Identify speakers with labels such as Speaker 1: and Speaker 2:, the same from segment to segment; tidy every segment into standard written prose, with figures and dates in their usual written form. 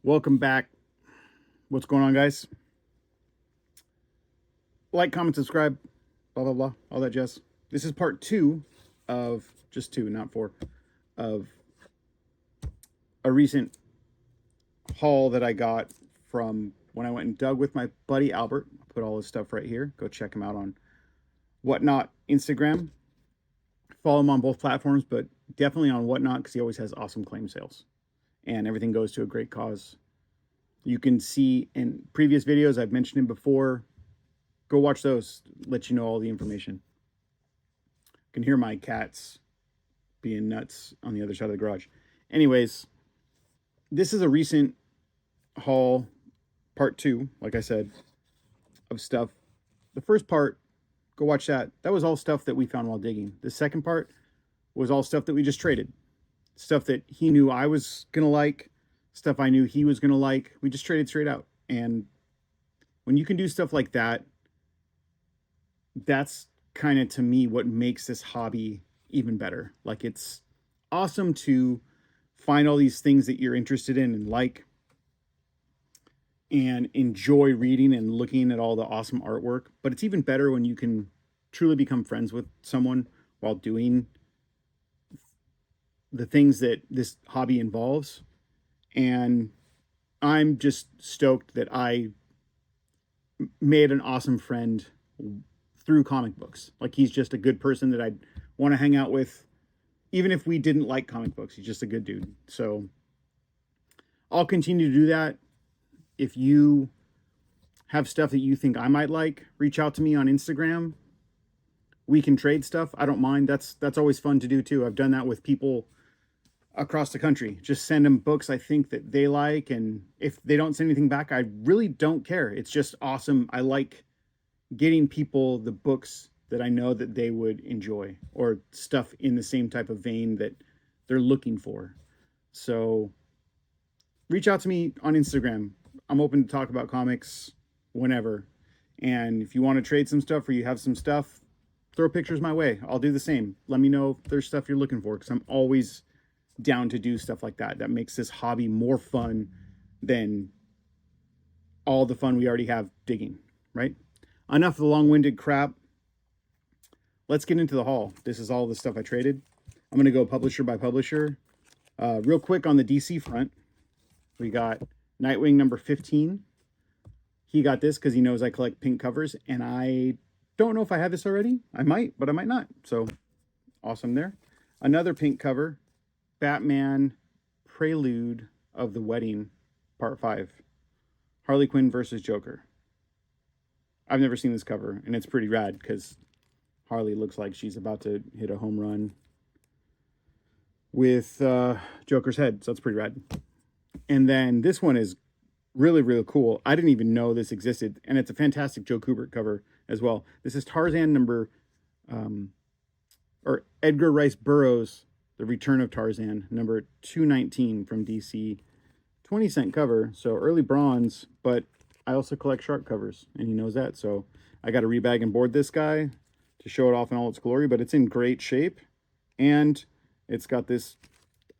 Speaker 1: Welcome back. What's going on, guys? Like, comment, subscribe, blah, blah, blah, all that jazz. This is part two of just two, not four, of a recent haul that I got from when I went and dug with my buddy Albert. I'll put all his stuff right here. Go check him out on Whatnot Instagram. Follow him on both platforms, but definitely on Whatnot because he always has awesome claim sales and everything goes to a great cause. You can see in previous videos, I've mentioned him before. Go watch those, let you know all the information. You can hear my cats being nuts on the other side of the garage. Anyways, this is a recent haul, part two, like I said, of stuff. The first part, go watch that. That was all stuff that we found while digging. The second part was all stuff that we just traded. Stuff that he knew I was going to like, stuff I knew he was going to like. We just traded straight out. And when you can do stuff like that, that's kind of to me what makes this hobby even better. Like, it's awesome to find all these things that you're interested in and like and enjoy reading and looking at all the awesome artwork, but it's even better when you can truly become friends with someone while doing the things that this hobby involves. And I'm just stoked that I made an awesome friend through comic books. Like, he's just a good person that I'd want to hang out with, even if we didn't like comic books. He's just a good dude. So I'll continue to do that. If you have stuff that you think I might like, reach out to me on Instagram. We can trade stuff. I don't mind. That's always fun to do too. I've done that with people across the country. Just send them books I think that they like, and if they don't send anything back, I really don't care. It's just awesome. I like getting people the books that I know that they would enjoy, or stuff in the same type of vein that they're looking for. So reach out to me on Instagram. I'm open to talk about comics whenever. And if you want to trade some stuff or you have some stuff, throw pictures my way. I'll do the same. Let me know if there's stuff you're looking for, because I'm always down to do stuff like that. That makes this hobby more fun than all the fun we already have digging, right? Enough of the long-winded crap. Let's get into the haul. This is all the stuff I traded. I'm going to go publisher by publisher. Real quick on the DC front, we got Nightwing number 15. He got this because he knows I collect pink covers, and I don't know if I have this already. I might, but I might not. So awesome there. Another pink cover, Batman Prelude of the Wedding, Part 5. Harley Quinn versus Joker. I've never seen this cover, and it's pretty rad because Harley looks like she's about to hit a home run with Joker's head, so that's pretty rad. And then this one is really, really cool. I didn't even know this existed, and it's a fantastic Joe Kubert cover as well. This is Tarzan number, or Edgar Rice Burroughs, The Return of Tarzan, number 219 from DC. 20-cent cover, so early bronze, but I also collect shark covers, and he knows that, so I got to rebag and board this guy to show it off in all its glory, but it's in great shape, and it's got this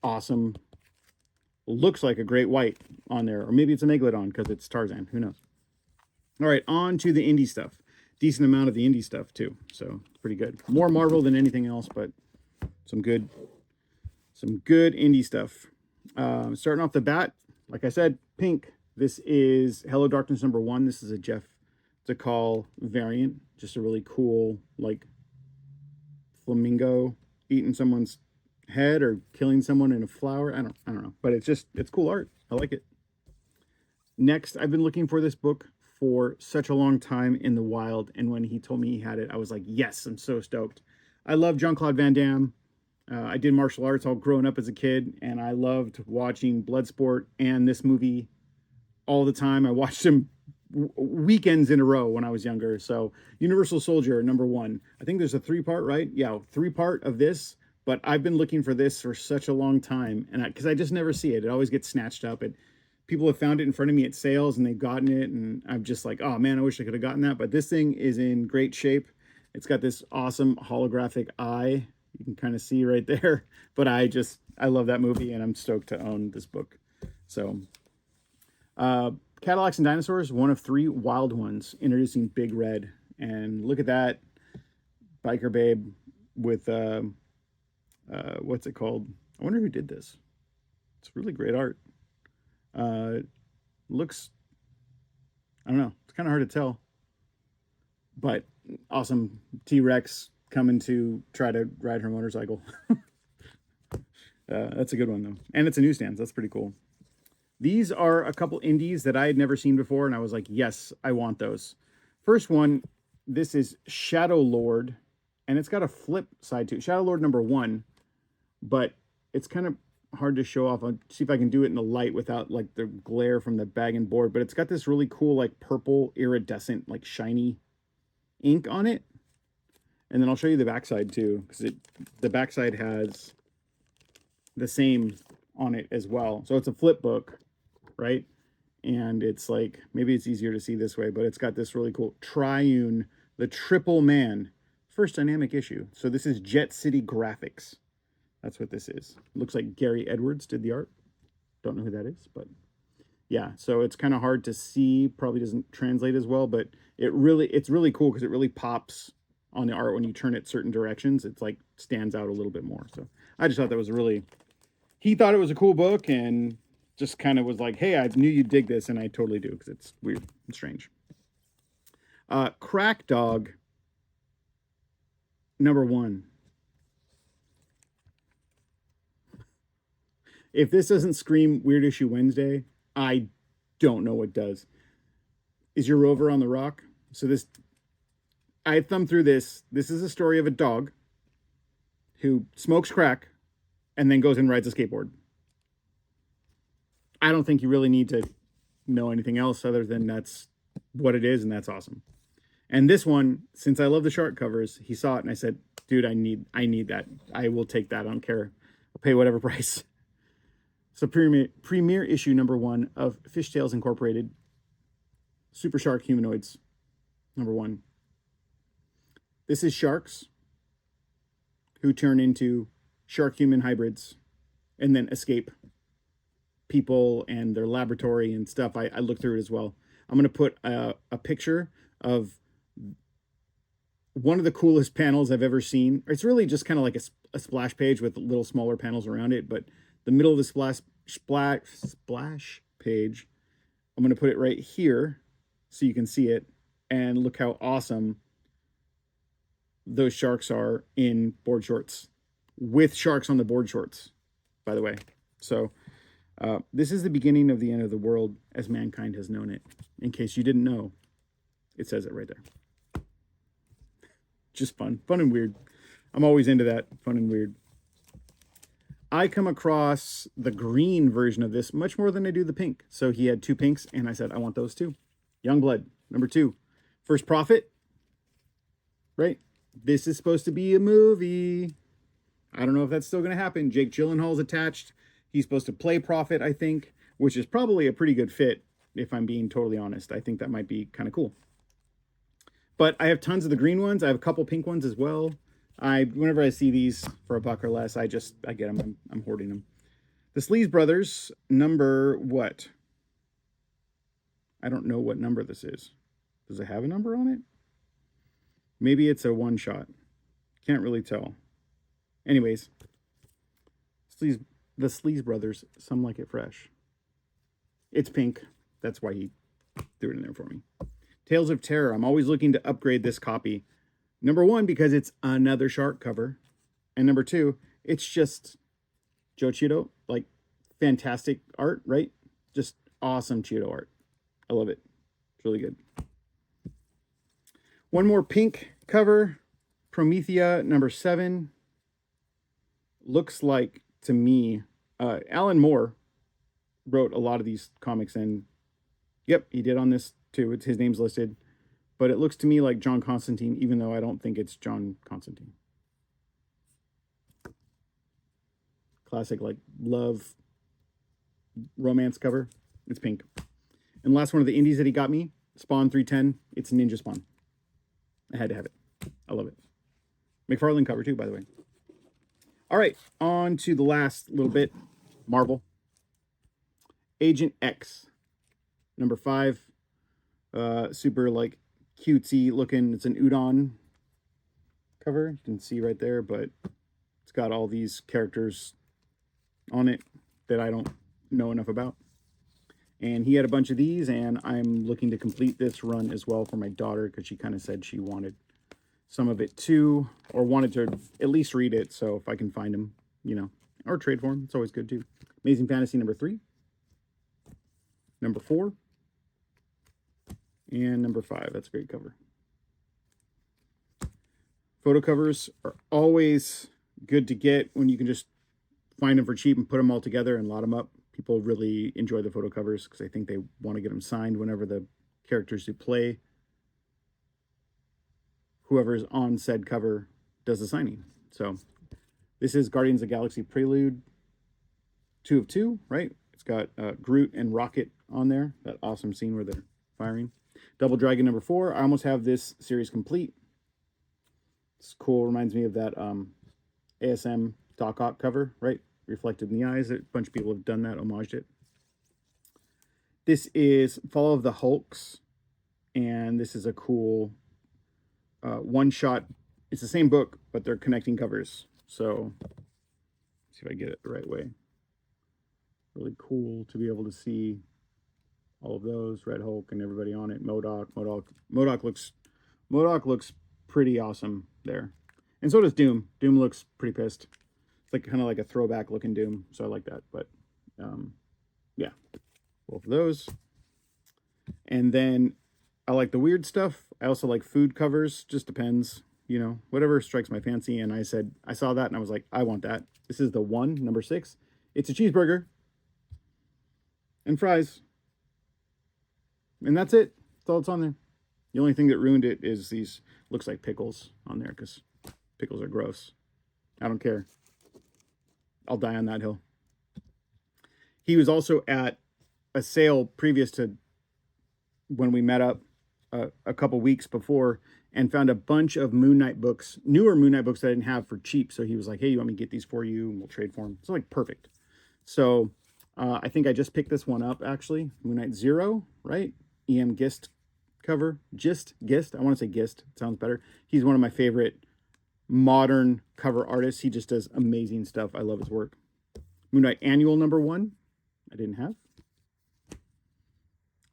Speaker 1: awesome, looks like a great white on there, or maybe it's a megalodon because it's Tarzan, who knows. All right, on to the indie stuff. Decent amount of the indie stuff too, so it's pretty good. More Marvel than anything else, but some good indie stuff. Starting off the bat, like I said, pink. This is Hello Darkness number 1. This is a Jeff DeCall variant. Just a really cool, like, flamingo eating someone's head or killing someone in a flower. I don't know, but it's cool art. I like it. Next, I've been looking for this book for such a long time in the wild, and when he told me he had it, I was like, yes, I'm so stoked. I love Jean-Claude Van Damme. I did martial arts all growing up as a kid, and I loved watching Bloodsport and this movie all the time. I watched them weekends in a row when I was younger. So Universal Soldier number 1. I think there's a 3-part, right? Yeah, 3-part of this. But I've been looking for this for such a long time, and because I just never see it. It always gets snatched up, and people have found it in front of me at sales, and they've gotten it, and I'm just like, oh man, I wish I could have gotten that. But this thing is in great shape. It's got this awesome holographic eye. You can kind of see right there. But I love that movie, and I'm stoked to own this book. So Cadillacs and Dinosaurs, one of 3 wild ones, introducing Big Red. And look at that biker babe with what's it called? I wonder who did this. It's really great art. Looks, I don't know, it's kind of hard to tell, but awesome. T-Rex coming to try to ride her motorcycle. That's a good one though, and it's a newsstand. So that's pretty cool. These are a couple indies that I had never seen before, and I was like, yes, I want those. First one, this is Shadow Lord, and it's got a flip side to it. Shadow Lord #1, but it's kind of hard to show off. I'll see if I can do it in the light without like the glare from the bag and board, but it's got this really cool like purple iridescent like shiny ink on it. And then I'll show you the backside too, because the backside has the same on it as well. So it's a flip book, right? And it's like, maybe it's easier to see this way, but it's got this really cool Triune, the Triple Man, first dynamic issue. So this is Jet City Graphics. That's what this is. Looks like Gary Edwards did the art. Don't know who that is, but yeah. So it's kind of hard to see. Probably doesn't translate as well, but it's really cool because it really pops on the art when you turn it certain directions. It's like stands out a little bit more. So I just thought that was he thought it was a cool book and just kind of was like, hey, I knew you'd dig this, and I totally do because it's weird and strange. Crack Dog #1. If this doesn't scream Weird Issue Wednesday, I don't know what does. Is your rover on the rock? So I thumbed through this. This is a story of a dog who smokes crack and then goes and rides a skateboard. I don't think you really need to know anything else other than that's what it is, and that's awesome. And this one, since I love the shark covers, he saw it and I said, dude, I need that. I will take that. I don't care. I'll pay whatever price. So premiere issue #1 of Fishtails Incorporated, Super Shark Humanoids, #1. This is sharks who turn into shark-human hybrids and then escape people and their laboratory and stuff. I looked through it as well. I'm going to put a picture of one of the coolest panels I've ever seen. It's really just kind of like a splash page with little smaller panels around it, but the middle of the splash page, I'm going to put it right here so you can see it, and look how awesome those sharks are in board shorts, with sharks on the board shorts, by the way. So this is the beginning of the end of the world as mankind has known it. In case you didn't know, it says it right there. Just fun and weird. I'm always into that, fun and weird. I come across the green version of this much more than I do the pink. So he had 2 pinks, and I said, I want those too. Youngblood, #2. First Prophet, right? This is supposed to be a movie. I don't know if that's still going to happen. Jake Gyllenhaal's attached. He's supposed to play Prophet, I think, which is probably a pretty good fit, if I'm being totally honest. I think that might be kind of cool. But I have tons of the green ones. I have a couple pink ones as well. Whenever I see these for $1 or less, I get them. I'm hoarding them. The Sleaze Brothers, number what? I don't know what number this is. Does it have a number on it? Maybe it's a one-shot. Can't really tell. Anyways, the Sleaze Brothers, Some Like It Fresh. It's pink. That's why he threw it in there for me. Tales of Terror. I'm always looking to upgrade this copy. #1, because it's another shark cover. And #2, it's just Joe Cheeto. Like, fantastic art, right? Just awesome Cheeto art. I love it. It's really good. One more pink cover. Promethea #7. Looks like, to me, Alan Moore wrote a lot of these comics, and yep, he did on this too. His name's listed. But it looks to me like John Constantine, even though I don't think it's John Constantine. Classic, like, love romance cover. It's pink. And last one of the indies that he got me, Spawn 310. It's Ninja Spawn. I had to have it. I love it. McFarlane cover too, by the way. All right, on to the last little bit. Marvel. Agent X. Number 5, super like cutesy looking. It's an udon cover. You can see right there, but it's got all these characters on it that I don't know enough about. And he had a bunch of these, and I'm looking to complete this run as well for my daughter because she kind of said she wanted some of it too, or wanted to at least read it. So if I can find them, you know, or trade for them, it's always good too. Amazing Fantasy number 3, number 4, and number 5. That's a great cover. Photo covers are always good to get when you can just find them for cheap and put them all together and lot them up. People really enjoy the photo covers because I think they want to get them signed whenever the characters who play whoever's on said cover does the signing. So this is Guardians of the Galaxy Prelude 2 of 2, right? It's got Groot and Rocket on there. That awesome scene where they're firing. Double Dragon number 4. I almost have this series complete. It's cool. Reminds me of that ASM Doc Ock cover, right? Reflected in the eyes. A bunch of people have done that, homaged it. This is Fall of the Hulks, and this is a cool one-shot. It's the same book, but they're connecting covers. So let's see if I get it the right way. Really cool to be able to see all of those. Red Hulk and everybody on it. MODOK looks pretty awesome there. And so does Doom. Doom looks pretty pissed. It's like kind of like a throwback looking Doom, so I like that. But yeah, both of those. And then I like the weird stuff. I also like food covers. Just depends, you know, whatever strikes my fancy. And I saw that and I was like, I want that. This is the one, number 6. It's a cheeseburger and fries. And that's it. That's all that's on there. The only thing that ruined it is these, looks like pickles on there because pickles are gross. I don't care. I'll die on that hill. He was also at a sale previous to when we met up a couple weeks before and found a bunch of Moon Knight books, newer Moon Knight books that I didn't have for cheap. So he was like, hey, you want me to get these for you? And we'll trade for them. So like perfect. So I think I just picked this one up actually. Moon Knight 0, right? EM Gist cover. Gist. I want to say Gist. It sounds better. He's one of my favorite modern cover artists. He just does amazing stuff. I love his work. Moon Knight Annual number 1. I didn't have.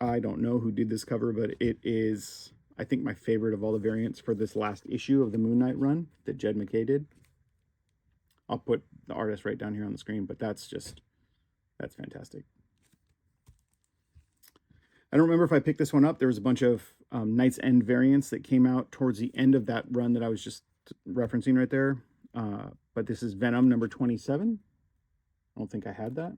Speaker 1: I don't know who did this cover, but it is, I think, my favorite of all the variants for this last issue of the Moon Knight run that Jed McKay did. I'll put the artist right down here on the screen, but that's fantastic. I don't remember if I picked this one up. There was a bunch of Knight's End variants that came out towards the end of that run that I was just referencing right there. But this is Venom number 27. I don't think I had that.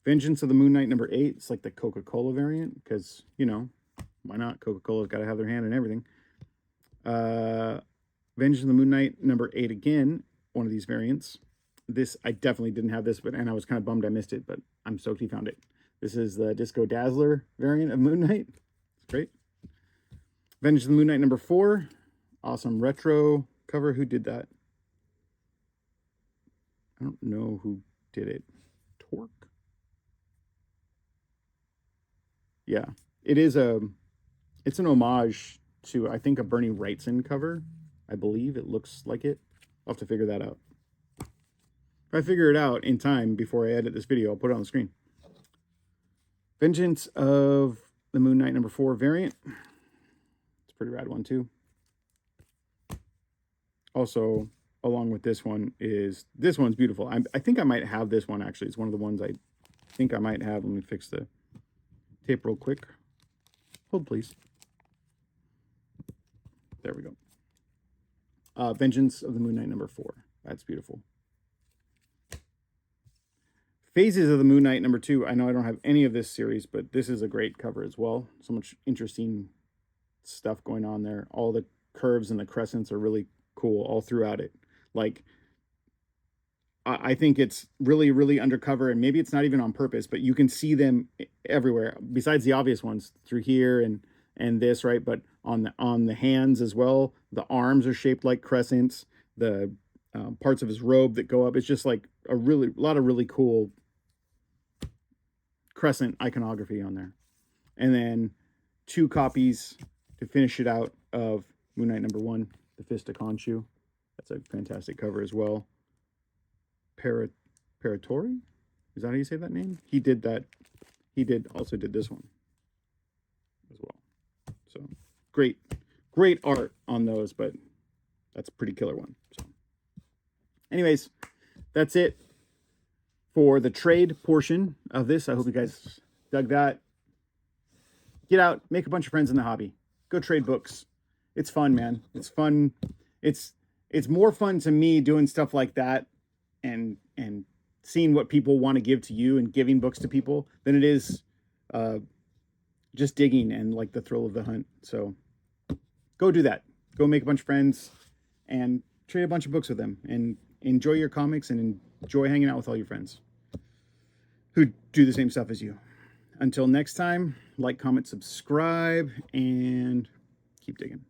Speaker 1: Vengeance of the Moon Knight number 8. It's like the Coca-Cola variant because, you know, why not? Coca-Cola's got to have their hand in everything. Vengeance of the Moon Knight number 8 again. One of these variants. This, I definitely didn't have this, and I was kind of bummed I missed it, but I'm stoked he found it. This is the Disco Dazzler variant of Moon Knight. It's great. Vengeance of the Moon Knight number 4. Awesome retro cover. Who did that? I don't know who did it. Torque? Yeah. It's an homage to, I think, a Bernie Wrightson cover. I believe it looks like it. I'll have to figure that out. If I figure it out in time before I edit this video, I'll put it on the screen. Vengeance of the Moon Knight number 4 variant. It's a pretty rad one too. Also, along with this one is, this one's beautiful. I think I might have this one actually. It's one of the ones I think I might have. Let me fix the tape real quick. Hold please. There we go. Vengeance of the Moon Knight number 4. That's beautiful. Phases of the Moon Knight number 2. I know I don't have any of this series, but this is a great cover as well. So much interesting stuff going on there. All the curves and the crescents are really cool all throughout it. Like, I think it's really, really undercover, and maybe it's not even on purpose, but you can see them everywhere besides the obvious ones through here and this, right? But on the hands as well, the arms are shaped like crescents. The parts of his robe that go up. It's just like a lot of really cool crescent iconography on there. And then 2 copies to finish it out of Moon Knight #1, The Fist of Khonshu. That's a fantastic cover as well. Paratori? Is that how you say that name? He did that. He also did this one as well. So great art on those, but that's a pretty killer one. So anyways, that's it for the trade portion of this. I hope you guys dug that. Get out, make a bunch of friends in the hobby. Go trade books. It's fun, man. It's fun. It's more fun to me doing stuff like that and seeing what people want to give to you and giving books to people than it is just digging and like the thrill of the hunt. So go do that. Go make a bunch of friends and trade a bunch of books with them and enjoy your comics and enjoy hanging out with all your friends who do the same stuff as you. Until next time, like, comment, subscribe, and keep digging.